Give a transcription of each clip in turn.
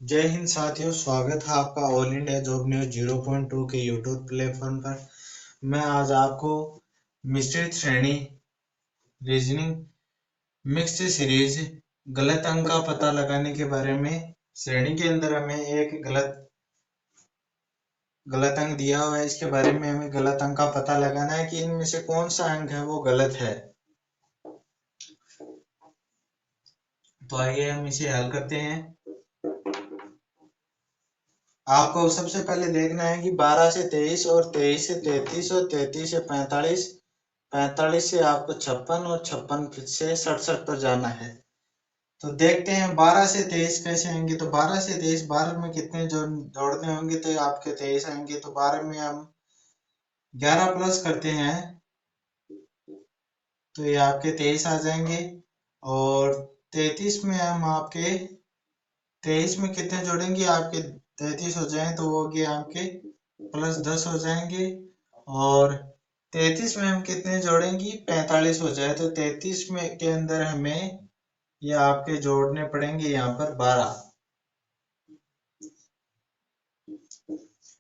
जय हिंद साथियों, स्वागत है आपका ऑल इंडिया जॉब न्यूज 0.2 के यूट्यूब प्लेटफॉर्म पर। मैं आज आपको मिश्रित श्रेणी रीजनिंग मिक्स्ड सीरीज गलत अंक का पता लगाने के बारे में। श्रेणी के अंदर हमें एक गलत अंक दिया हुआ है, इसके बारे में हमें गलत अंक का पता लगाना है कि इनमें से कौन सा अंक है वो गलत है। तो आइए हम इसे हल करते हैं। आपको सबसे पहले देखना है कि 12 से 23 और 23 से 33 और 33 से 45, 45 से आपको 56 और 56 से 67 पर जाना है। तो देखते हैं 12 से 23 कैसे आएंगे। तो 12 से 23, 12 में कितने जोड़ने होंगे तो आपके 23 आएंगे। तो 12 में हम 11 प्लस करते हैं तो ये आपके 23 आ जाएंगे। और 33 में हम आपके 23 में कितने जोड़ेंगे, आपके 33 हो जाए तो वो हो गए आपके प्लस 10 हो जाएंगे। और 33 में हम कितने जोड़ेंगे, 45 हो जाए तो 33 में के अंदर हमें ये आपके जोड़ने पड़ेंगे यहाँ पर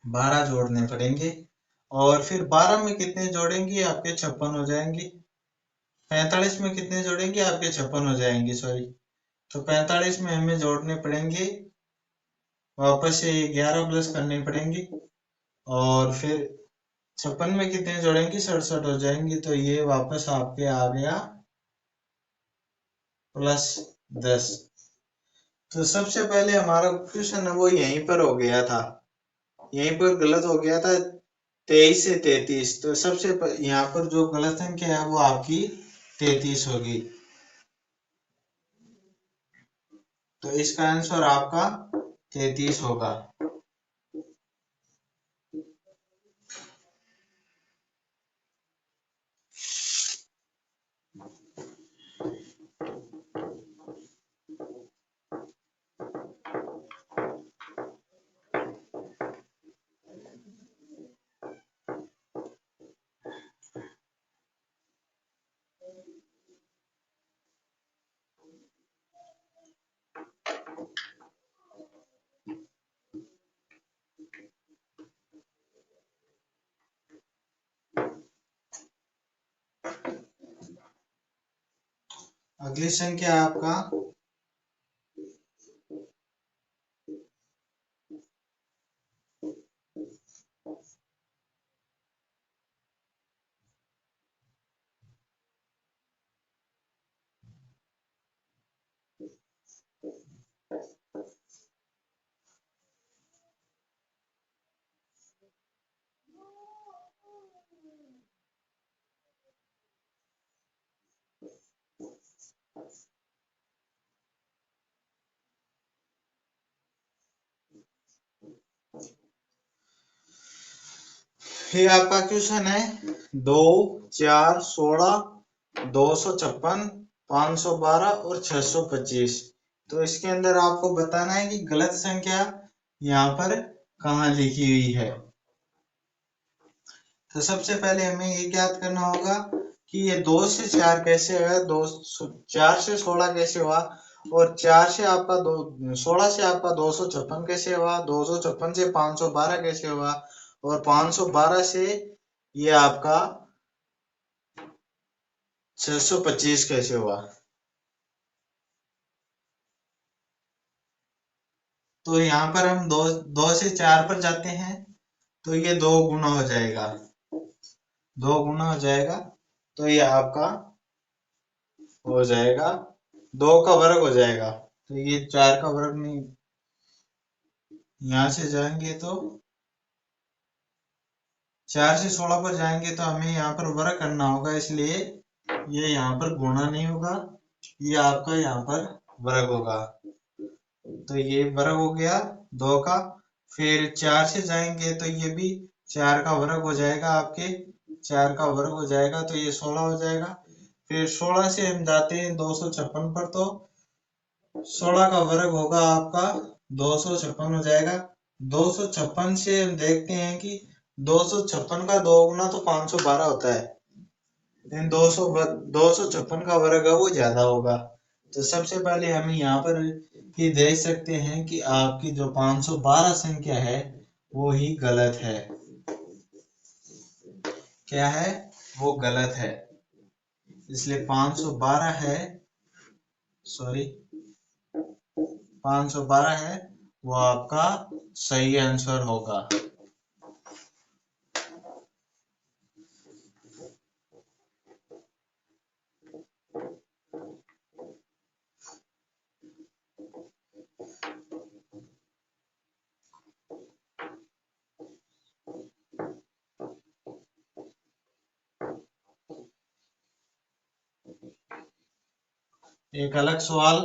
12 जोड़ने पड़ेंगे। और फिर 12 में कितने जोड़ेंगे, आपके 56 हो जाएंगे। 45 में कितने जोड़ेंगे, आपके 56 हो जाएंगे, सॉरी। तो 45 में हमें जोड़ने पड़ेंगे, वापस से 11 प्लस करने पड़ेंगे। और फिर 56 में कितने जोड़ेंगे, 67 हो जाएंगे। तो ये वापस आपके आ गया प्लस 10। तो सबसे पहले हमारा क्वेश्चन है वो यहीं पर हो गया था, यहीं पर गलत हो गया था 23 से 33। तो सबसे यहाँ पर जो गलत संख्या है वो आपकी 33 होगी। तो इसका आंसर आपका 33 होगा। अगली संख्या आपका ये आपका क्वेश्चन है 2, 4, 16, 256, 512 और 625। तो इसके अंदर आपको बताना है कि गलत संख्या यहाँ पर कहाँ लिखी हुई है। तो सबसे पहले हमें ये ज्ञात करना होगा कि ये 2 से 4 कैसे हुआ, 4 से 16 कैसे हुआ, और 4 से आपका 16 से आपका 256 कैसे हुआ, 256 से 512 कैसे हुआ, और 512 से ये आपका 625 कैसे हुआ। तो यहाँ पर हम 2 से 4 पर जाते हैं तो ये 2 गुना हो जाएगा, 2 गुना हो जाएगा। तो ये आपका हो जाएगा 2 का वर्ग हो जाएगा। तो ये 4 का वर्ग नहीं, यहाँ से जाएंगे तो 4 से 16 पर जाएंगे तो हमें यहाँ पर वर्ग करना होगा, इसलिए ये यहाँ पर गुणा नहीं होगा, ये आपका यहाँ पर वर्ग होगा। तो ये वर्ग हो गया 2 का। फिर 4 से जाएंगे तो ये भी 4 का वर्ग हो जाएगा, आपके 4 का वर्ग हो जाएगा तो ये 16 हो जाएगा। फिर 16 से हम जाते हैं 256 पर, तो 16 का वर्ग होगा आपका 256 हो जाएगा। 256 से हम देखते हैं कि 256 का 2 गुना तो 512 होता है, लेकिन 256 का वर्ग है वो ज्यादा होगा। तो सबसे पहले हम यहाँ पर ही देख सकते हैं कि आपकी जो 512 संख्या है वो ही गलत है। क्या है? वो गलत है, इसलिए 512 है, सॉरी 512 है, वो आपका सही आंसर होगा। एक अलग सवाल,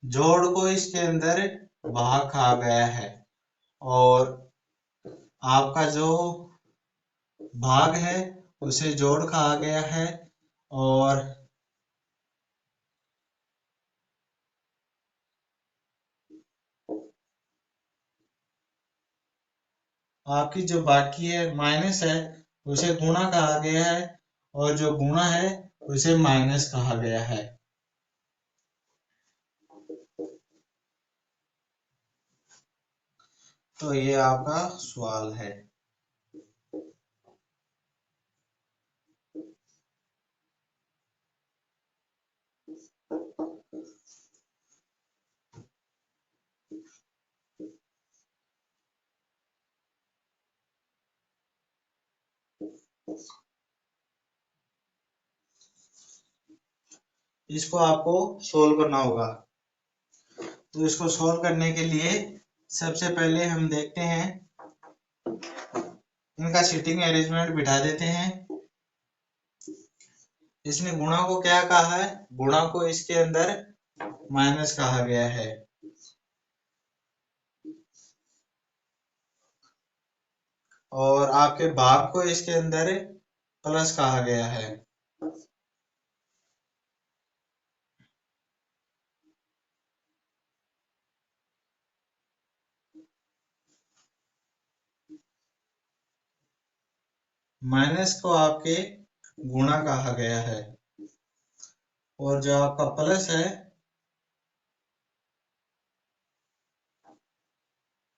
जोड़ को इसके अंदर भाग खा गया है और आपका जो भाग है उसे जोड़ खा गया है और आपकी जो बाकी है माइनस है उसे गुणा कहा गया है और जो गुणा है उसे माइनस कहा गया है। तो ये आपका सवाल है। इसको आपको सोल्व करना होगा। तो इसको सोल्व करने के लिए सबसे पहले हम देखते हैं, इनका सीटिंग अरेंजमेंट बिठा देते हैं। इसने गुणा को क्या कहा है? गुणा को इसके अंदर माइनस कहा गया है और आपके भाग को इसके अंदर प्लस कहा गया है। माइनस को आपके गुणा कहा गया है और जो आपका प्लस है,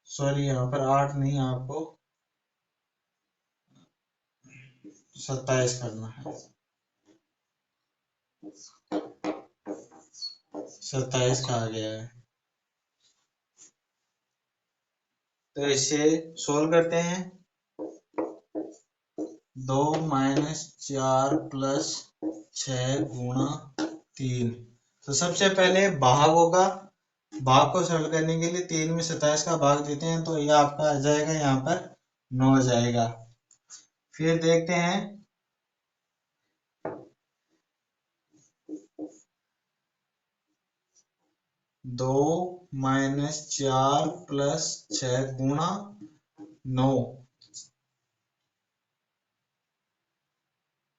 सॉरी यहाँ पर 8 नहीं, आपको 27 करना है। 27 कहा गया है। तो इसे सोल्व करते हैं। 2 माइनस 4 प्लस 6 गुणा 3। तो सबसे पहले भाग होगा, भाग को सरल करने के लिए 3 में 27 का भाग देते हैं तो ये आपका आ जाएगा, यहाँ पर 9 आ जाएगा। फिर देखते हैं, 2 माइनस 4 प्लस 6 गुणा 9।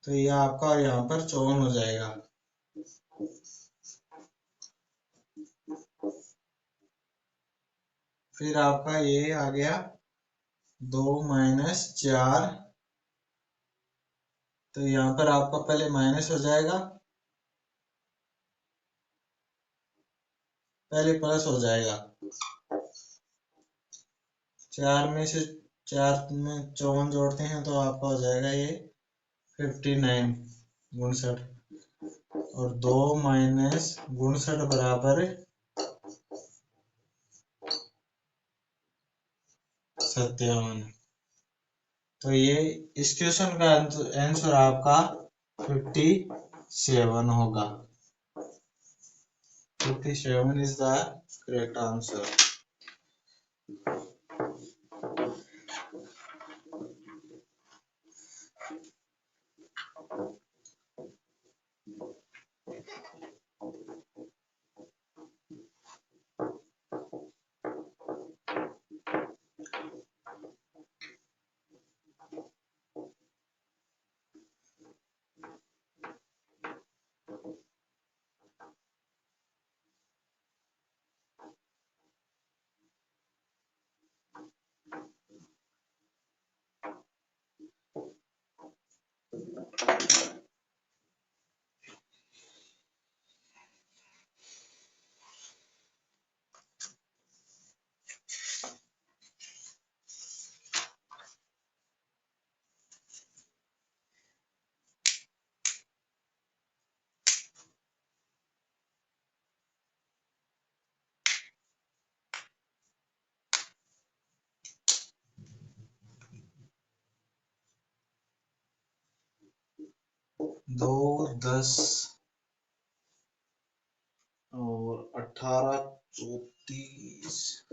तो ये आपका यहाँ पर 54 हो जाएगा। फिर आपका ये आ गया 2 माइनस 4, तो यहाँ पर आपका पहले माइनस हो जाएगा, पहले प्लस हो जाएगा। 4 में से 4 में 54 जोड़ते हैं तो आपका हो जाएगा ये 59 59 और 2 माइनस 59 बराबर 57। तो ये इस क्वेश्चन का आंसर आपका 57 होगा। 57 is the correct answer. 2, 10 और 18, 34।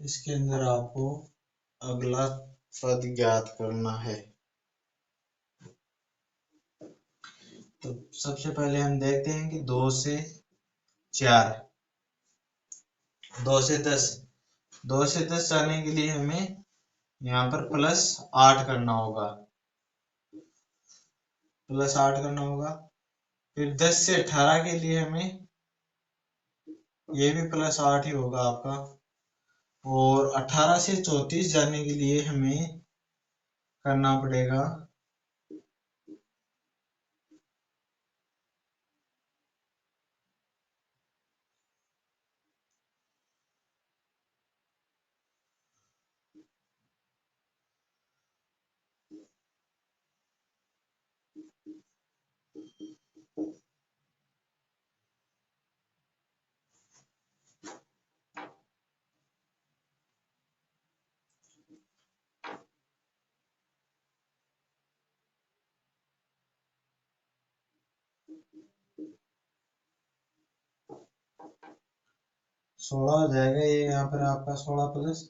इसके अंदर आपको अगला पद ज्ञात करना है। तो सबसे पहले हम देखते हैं कि 2 से 4, 2 से 10, 2 से 10 जाने के लिए हमें यहाँ पर +8 करना होगा, +8 करना होगा। फिर 10 से 18 के लिए हमें ये भी +8 ही होगा आपका। और 18 से 34 जाने के लिए हमें करना पड़ेगा सोलह हो जाएगा ये यहाँ पर आपका 16 प्लस।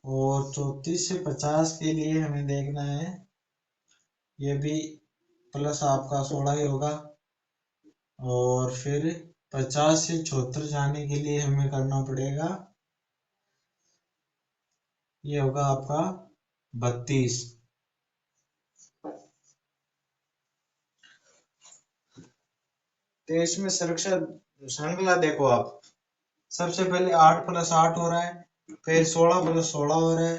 और 34 से 50 के लिए हमें देखना है, ये भी प्लस आपका 16 ही होगा। और फिर 50 से 74 जाने के लिए हमें करना पड़ेगा, ये होगा आपका 32। तो इसमें सुरक्षा श्रृंखला देखो आप, सबसे पहले 8 + 8 हो रहा है, फिर 16 + 16 हो रहा है,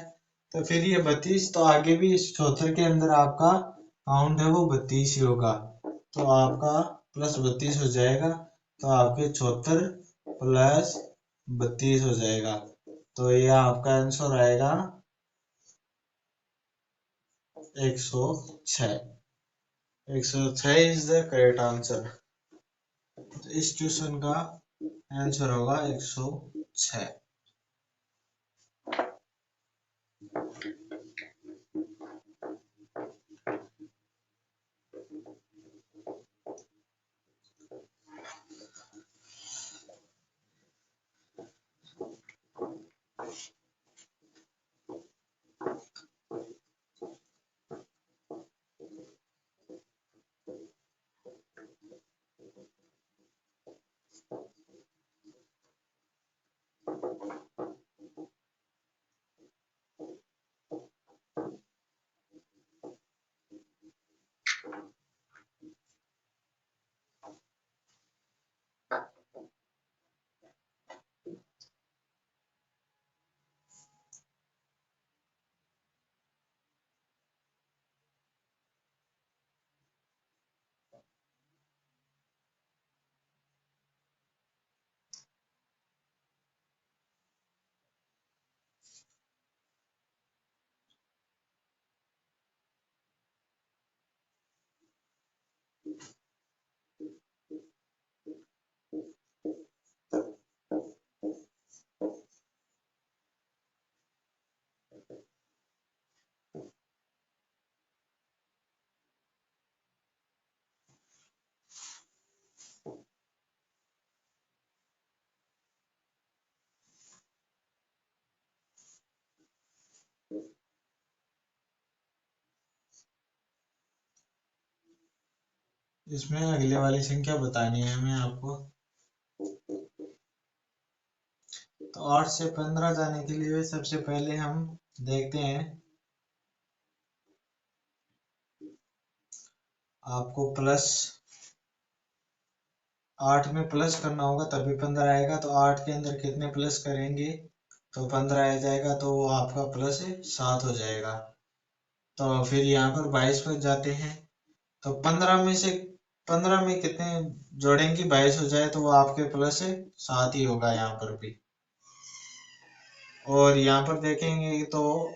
तो फिर ये 32। तो आगे भी इस 74 के अंदर आपका काउंट है वो 32 ही होगा, तो आपका +32 हो जाएगा। तो आपके 74 + 32 हो जाएगा, तो ये आपका आंसर आएगा 106। 106 इज द करेक्ट आंसर। तो इस क्वेश्चन का आंसर होगा 106। इसमें अगले वाली संख्या बतानी है हमें आपको। तो 8 से 15 जाने के लिए सबसे पहले हम देखते हैं, आपको +8 में प्लस करना होगा तभी 15 आएगा। तो 8 के अंदर कितने प्लस करेंगे तो 15 आ जाएगा, तो वो आपका +7 हो जाएगा। तो फिर यहाँ पर 22 पर जाते हैं, तो 15 में कितने जोड़ेंगे 22 हो जाए, तो वो आपके +7 ही होगा यहाँ पर भी। और यहाँ पर देखेंगे तो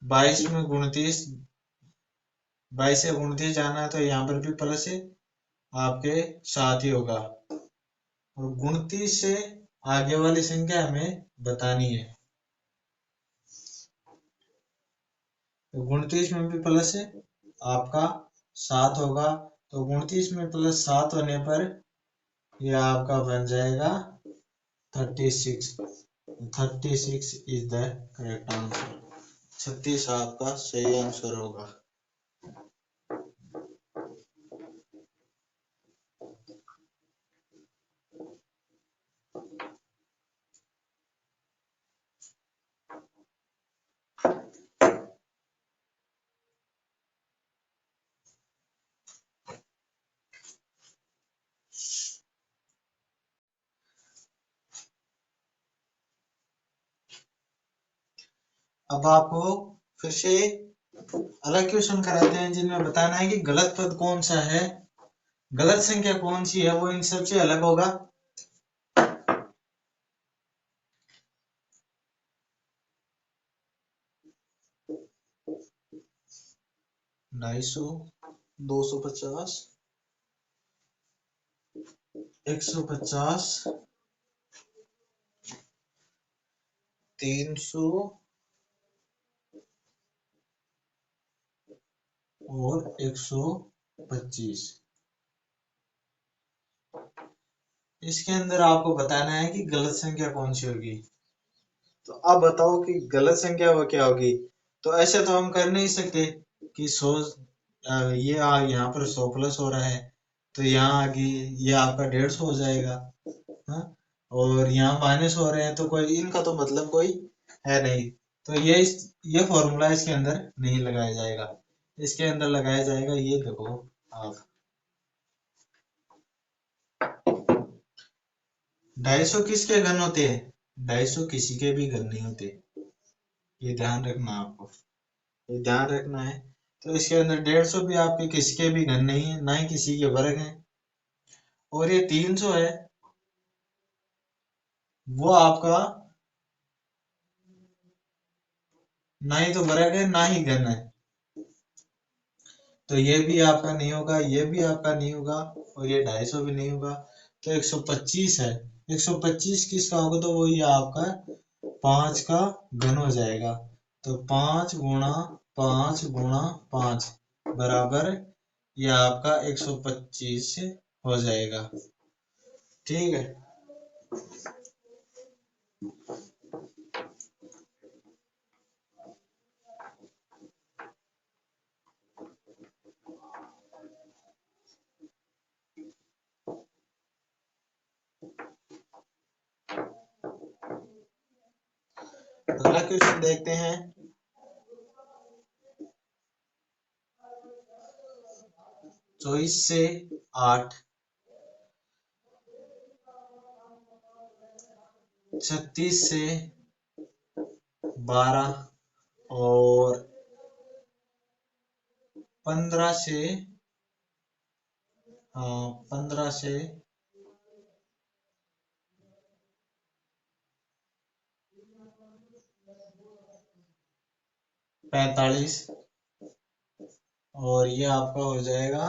22 में 29 22 से 29 जाना है तो यहाँ पर भी प्लस है, आपके साथ ही होगा। और 29 से आगे वाली संख्या हमें बतानी है। तो 29 में भी प्लस है, आपका 7 होगा। तो 29 में प्लस 7 होने पर यह आपका बन जाएगा 36। 36 इज द करेक्ट आंसर। 36 आपका सही आंसर होगा। अब आपको फिर से अलग क्वेश्चन कराते हैं जिनमें बताना है कि गलत पद कौन सा है, गलत संख्या कौन सी है, वो इन सबसे अलग होगा। 250, 250, 150, 300 और 125। इसके अंदर आपको बताना है कि गलत संख्या कौन सी होगी। तो अब बताओ कि गलत संख्या वो क्या होगी। तो ऐसे तो हम कर नहीं सकते कि 100 ये यहाँ पर 100 प्लस हो रहा है तो यहाँ आगे ये आपका 150 हो जाएगा। हाँ? और यहाँ माइनस हो रहे हैं तो कोई इनका तो मतलब कोई है नहीं। तो ये फॉर्मूला इसके अंदर नहीं लगाया जाएगा। इसके अंदर लगाया जाएगा ये देखो आप 250 किसके घन होते हैं, 250 किसी के भी घन नहीं होते। ये ध्यान रखना आपको, ये ध्यान रखना है। तो इसके अंदर 150 भी आपके किसी के भी घन नहीं है, ना ही किसी के वर्ग हैं। और ये 300 है वो आपका ना ही तो वर्ग है ना ही घन है। तो ये भी आपका नहीं होगा, ये भी आपका नहीं होगा और ये 250 भी नहीं होगा। तो 125 है। 125 किसका होगा तो वो ये आपका 5 का घन हो जाएगा। तो 5 गुणा 5 गुणा 5 बराबर ये आपका 125 हो जाएगा। ठीक है। अगला क्वेश्चन देखते हैं। 24 से 8, 36 से 12 और 15 से 45 और ये आपका हो जाएगा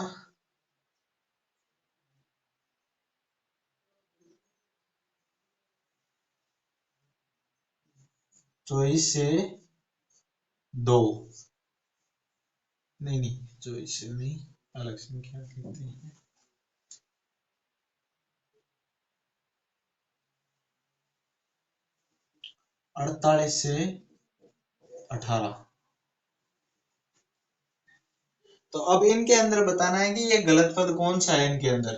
24 से 2, नहीं 24 से नहीं, अलग संख्या लिखते हैं। 48 से 18। तो अब इनके अंदर बताना है कि ये गलत पद कौन सा है इनके अंदर।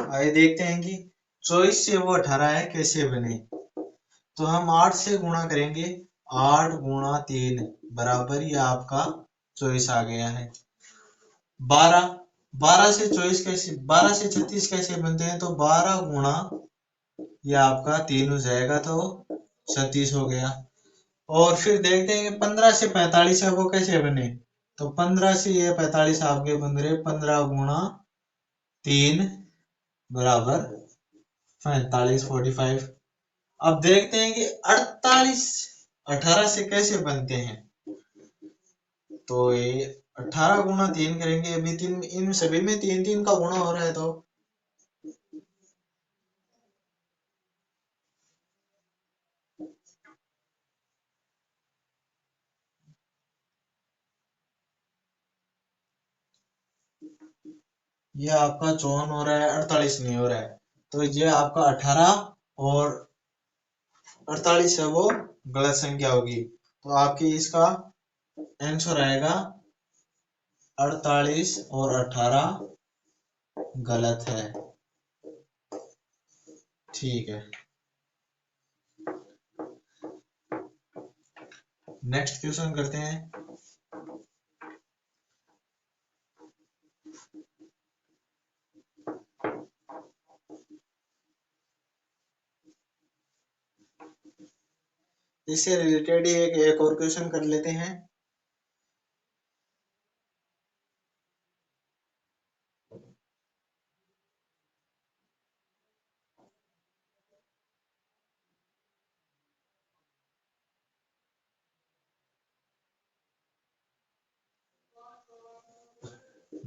आइए देखते हैं कि 24 से वो 18 है कैसे बने। तो हम 8 से गुणा करेंगे, 8 गुणा 3 बराबर ये आपका 24 आ गया है। 12, 12 से 24 कैसे, 12 से 36 कैसे बनते हैं तो 12 गुणा ये आपका 3 हो जाएगा तो 36 हो गया। और फिर देखते हैं कि 15 से 45 है वो कैसे बने। तो 15 से ये 45 आपके बन रहे 15 गुणा 3 बराबर 45, 45। अब देखते हैं कि 48 18 से कैसे बनते हैं। तो ये 18 गुना 3 करेंगे, अभी तीन इन सभी में 3 3 का गुणा हो रहा है, तो ये आपका 54 हो रहा है, 48 नहीं हो रहा है। तो ये आपका 18 और 48 है, वो गलत संख्या होगी। तो आपकी इसका आंसर आएगा 48 और 18 गलत है। ठीक है, नेक्स्ट क्वेश्चन करते हैं। इससे रिलेटेड ही एक और क्वेश्चन कर लेते हैं।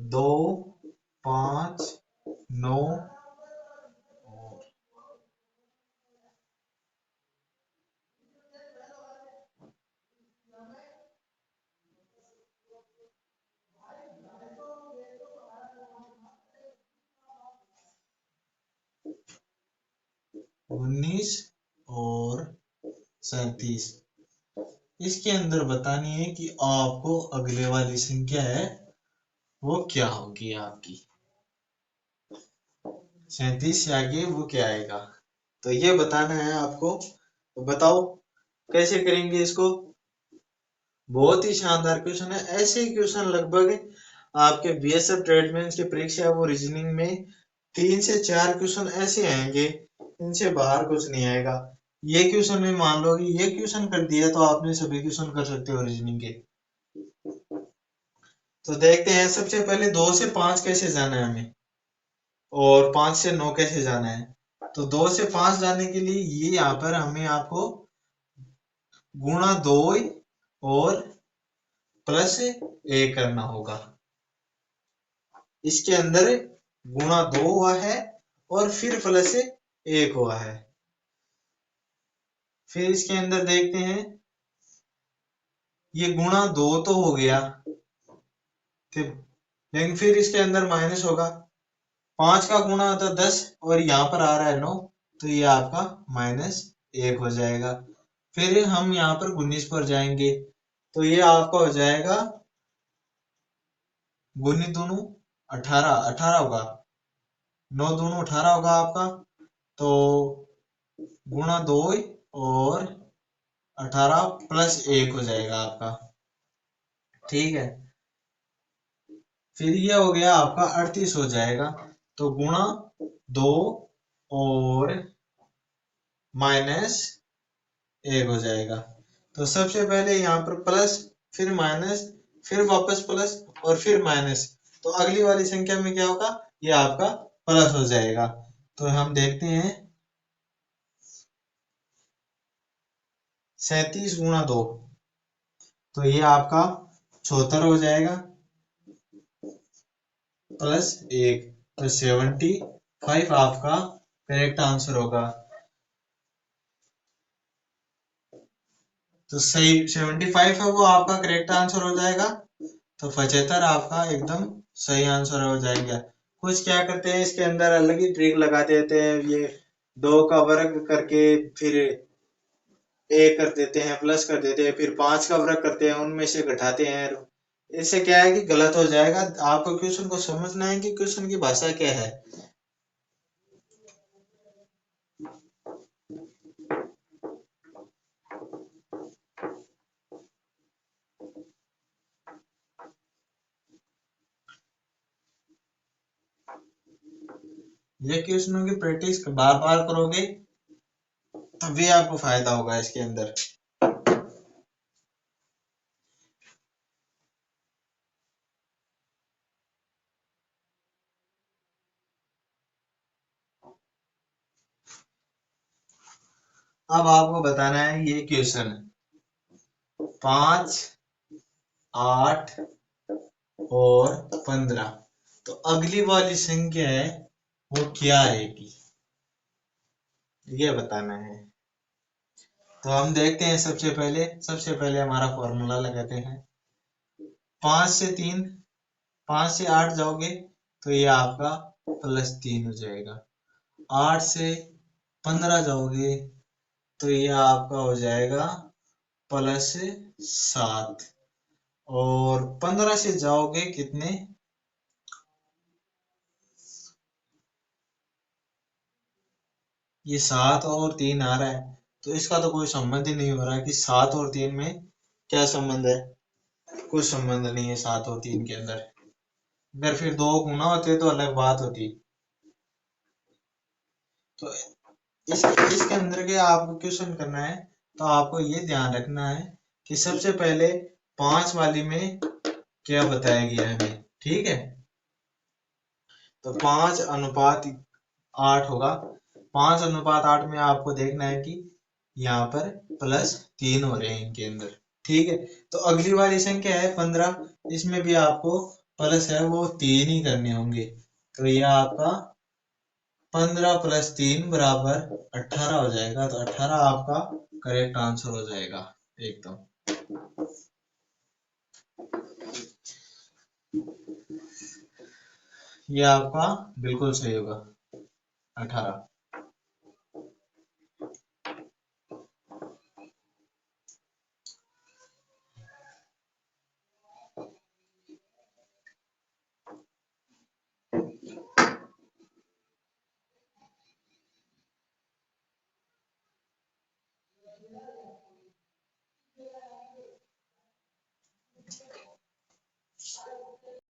दो, 5, 9 19 और 37। इसके अंदर बतानी है कि आपको अगले वाली संख्या है वो क्या होगी आपकी। 37 से आगे वो क्या आएगा, तो ये बताना है आपको। तो बताओ कैसे करेंगे इसको। बहुत ही शानदार क्वेश्चन है। ऐसे क्वेश्चन लगभग आपके बीएसएफ ट्रेडमैन की परीक्षा है वो रीजनिंग में 3 से 4 क्वेश्चन ऐसे आएंगे, इनसे बाहर कुछ नहीं आएगा। ये क्वेश्चन में मान लो कि ये क्वेश्चन कर दिया तो आपने सभी क्वेश्चन कर सकते हो रीजनिंग के। तो देखते हैं, सबसे पहले 2 से 5 कैसे जाना है हमें, और 5 से 9 कैसे जाना है। तो 2 से 5 जाने के लिए ये यहाँ पर हमें आपको गुणा 2 और प्लस 1 करना होगा। इसके अंदर गुणा 2 हुआ है और फिर प्लस 1 हुआ है। फिर इसके अंदर देखते हैं, ये गुणा 2 तो हो गया, लेकिन फिर इसके अंदर माइनस होगा। 5 का गुणा होता है 10 और यहाँ पर आ रहा है 9, तो ये आपका -1 हो जाएगा। फिर हम यहाँ पर 19 पर जाएंगे, तो ये आपका हो जाएगा गुनी दोनों 18 होगा, 9 दोनों 18 होगा आपका। तो गुणा 2 और 18 प्लस 1 हो जाएगा आपका। ठीक है, फिर ये हो गया आपका 38 हो जाएगा। तो गुणा 2 और -1 हो जाएगा। तो सबसे पहले यहाँ पर प्लस, फिर माइनस, फिर वापस प्लस और फिर माइनस। तो अगली वाली संख्या में क्या होगा, ये आपका प्लस हो जाएगा। तो हम देखते हैं, 37 गुणा 2, तो ये आपका 74 हो जाएगा प्लस 1, तो 75 आपका करेक्ट आंसर होगा। तो सही 75 है वो आपका करेक्ट आंसर हो जाएगा। तो 75 आपका एकदम सही आंसर हो जाएगा। कुछ क्या करते हैं, इसके अंदर अलग ही ट्रिक लगा देते हैं, ये 2 का वर्ग करके फिर एक कर देते हैं, प्लस कर देते हैं, फिर 5 का वर्ग करते हैं, उनमें से घटाते हैं। इससे क्या है कि गलत हो जाएगा। आपको क्वेश्चन को समझना है कि क्वेश्चन की भाषा क्या है। ये क्वेश्चनों की प्रैक्टिस बार बार करोगे तभी आपको फायदा होगा इसके अंदर। अब आपको बताना है ये क्वेश्चन 5 8 और 15। तो अगली वाली संख्या है वो क्या रहेगी, ये बताना है। तो हम देखते हैं, सबसे पहले हमारा फॉर्मूला लगाते हैं। 5 से 8 जाओगे तो ये आपका +3 हो जाएगा। 8 से 15 जाओगे तो ये आपका हो जाएगा +7। और 15 से जाओगे कितने, ये 7 और 3 आ रहा है, तो इसका तो कोई संबंध ही नहीं हो रहा है कि 7 और 3 में क्या संबंध है। कुछ संबंध नहीं है 7 और 3 के अंदर। अगर फिर 2 गुना होते तो अलग बात होती। तो इसके अंदर के आपको क्वेश्चन करना है, तो आपको ये ध्यान रखना है कि सबसे पहले 5 वाली में क्या बताया गया है हमें, ठीक है। तो 5:8 होगा। 5:8 में आपको देखना है कि यहाँ पर +3 हो रहे हैं इनके अंदर, ठीक है। तो अगली वाली संख्या है 15, इसमें भी आपको प्लस है वो 3 ही करने होंगे। तो यह आपका 15 + 3 = 18 हो जाएगा। तो 18 आपका करेक्ट आंसर हो जाएगा एकदम। ये आपका बिल्कुल सही होगा 18।